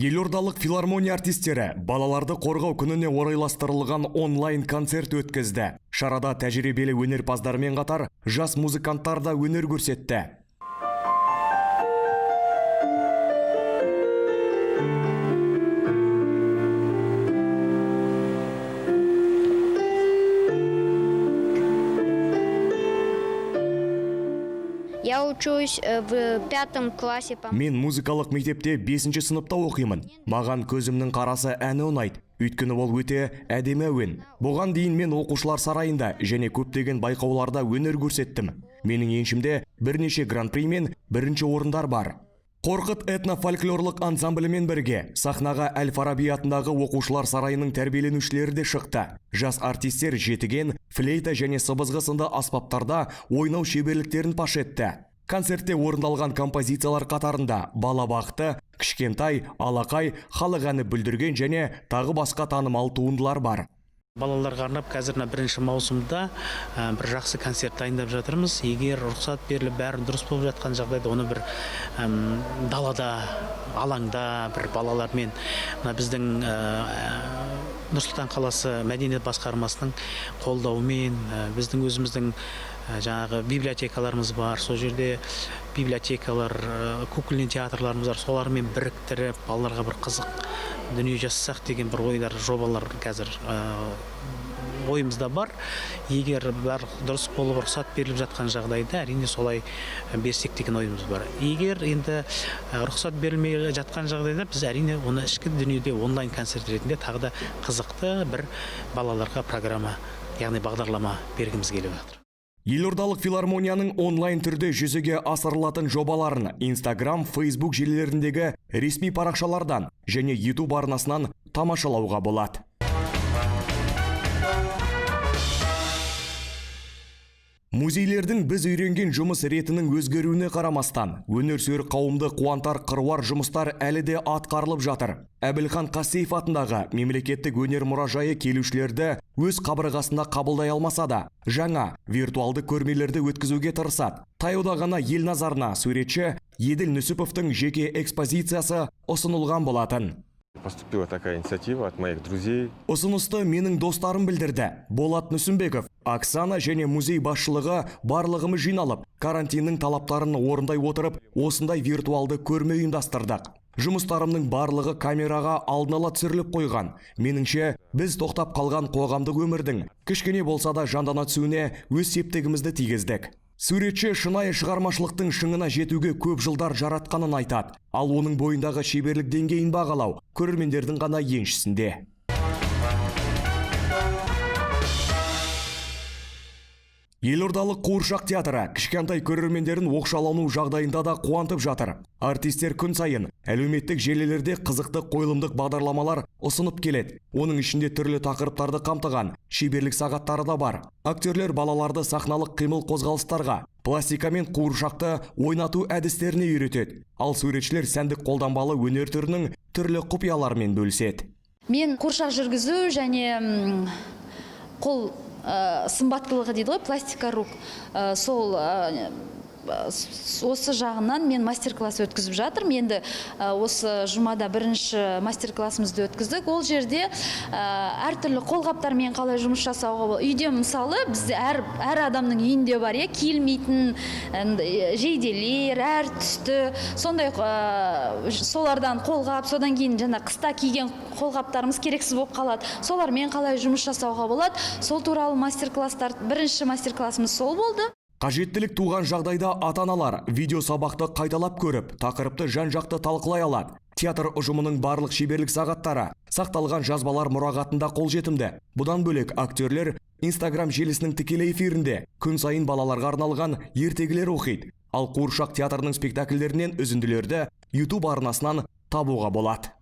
Елордалық филармония артистері балаларды қорғау күніне орайластырылған онлайн концерт өткізді. Шарада тәжірибелі өнерпаздармен қатар жас музыканттар да өнер көрсетті. Я учусь в 5 классе. Мен музыкалық мектепте 5 сыныпта оқимын. Маған көзімнің қарасы әні ұнайды. Өйткені ол өте әдемі әуен. Бұған дейін мен оқушылар сарайында және көптеген байқауларда өнер көрсеттім. Менің еншімде бірнеше гран-при мен бірінші орындар бар. Қорқыт этно-фольклорлық ансамблімен бірге сахнаға Әл-Фараби атындағы оқушылар сарайының тәрбиеленушілері де шықты. Жас артистер жетіген, флейта және сыбызғы сынды аспаптарда ойнау шеберліктерін паш етті. Концертте орындалған композициялар қатарында бала бақыты, кішкентай, алақай, халық әні бүлдірген және тағы басқа танымал туындылар бар. Балаларға арнап қазір бірінші маусымда бір жақсы концерт дайындап жатырмыз. Егер рұқсат беріліп бәрі дұрыс болып жатқан жағдайда оны бір далада, алаңда бір балалармен біздің Нұрсұлтан қаласы мәдениет басқармасының қолдауымен біздің өзіміздің жаңағы библиотекаларымыз бар. Сол жерде библиотекалар, кукольный театрларымыз бар. Солармен біріктіріп балаларға бір қызық дүние жасасақ деген бір ойлар, жобалар қазір ойымызда бар. Егер бар дұрыс болып рұқсат беріліп жатқан жағдайда әрине солай берсек деген ойымыз бар. Егер енді рұқсат берілмей жатқан жағдайда біз әрине оны ішкі дүниеде онлайн концерт ретінде тағы да қызықты бір балаларға программа, яғни бағдарлама бергіміз келіп жатыр. Елордалық филармонияның онлайн түрде жүзеге асырылатын жобаларын Instagram, Facebook желілеріндегі ресми парақшалардан және YouTube арнасынан тамашалауға болады. Музейлердің біз үйренген жұмыс ретінің өзгеруіне қарамастан, өнерсүйер қауымды қуантар қыруар жұмыстар әлі де атқарылып жатыр. Әбілхан Қастеев атындағы мемлекеттік өнер мұражайы келушілерді өз қабырғасында қабылдай алмаса да, жаңа виртуалды көрмелерді өткізуге тырысады. Таяуда ғана ел назарына суретші Еділ Нүсіповтың жеке экспозициясы ұсынылған болатын. Поступила такая инициатива от моих друзей. Ұсынысты менің достарым білдірді. Болат Нүсімбеков, Оксана және музей басшылығы барлығымыз жиналып, карантиннің талаптарын орындай отырып, осындай виртуалды көрме ұйымдастырдық. Жұмыстарымның барлығы камераға алдын ала түсіріліп қойған. Меніңше, біз тоқтап қалған қоғамдық өмірдің кішкене болса да жандана түсуіне өз септігімізді тигіздік. Суретші шынайы шығармашылықтың шыңына жетуге көп жылдар жаратқанын айтады. Ал оның бойындағы шеберлік деңгейін бағалау көрермендердің ғана еншісінде. Елордалық Қуыршақ театры кішкентай көрермендерін оқшалану жағдайында да қуантып жатыр. Артистер күн сайын әлеуметтік желілерде қызықты қойылымдық бағдарламалар ұсынып келеді. Оның ішінде түрлі тақырыптарды қамтыған шеберлік сағаттары да бар. Актерлер балаларды сахналық қимыл қозғалыстарға, пластика мен қуыршақты ойнату әдістеріне үйретеді. Ал суретшілер сәндік қолданбалы өнер түрінің түрлі құпияларымен бөліседі. Мен қуыршақ жүргізу және қол сымбаттылығы дейді ғой, пластика рук, сол осы жағынан мен мастер-класс өткізіп жатырмын. Енді осы жұмада бірінші мастер-классымызды өткіздік. Ол жерде әртүрлі қолғаптармен қалай жұмыс жасауға болады. Үйде мысалы бізде әр адамның үйінде бар, киілмейтін жейделер, әр түсті, сондай солардан қолғап, содан кейін жаңа қыста киген қолғаптарымыз керексіз болып қалады. Солармен қалай жұмыс жасауға болады. Сол туралы мастер-класстар, бірінші мастер-классымыз сол болды. Қажеттілік туған жағдайда ата-аналар видео сабақты қайталап көріп, тақырыпты жан-жақты талқылай алады. Театр ұжымының барлық шеберлік сағаттары сақталған жазбалар мұрағатында қолжетімді. Бұдан бөлек актерлер Instagram желісінің тікелей эфирінде күн сайын балаларға арналған ертегілер оқиды. Ал Қуыршақ театрының спектакльдерінен үзінділерді YouTube арнасынан табуға болады.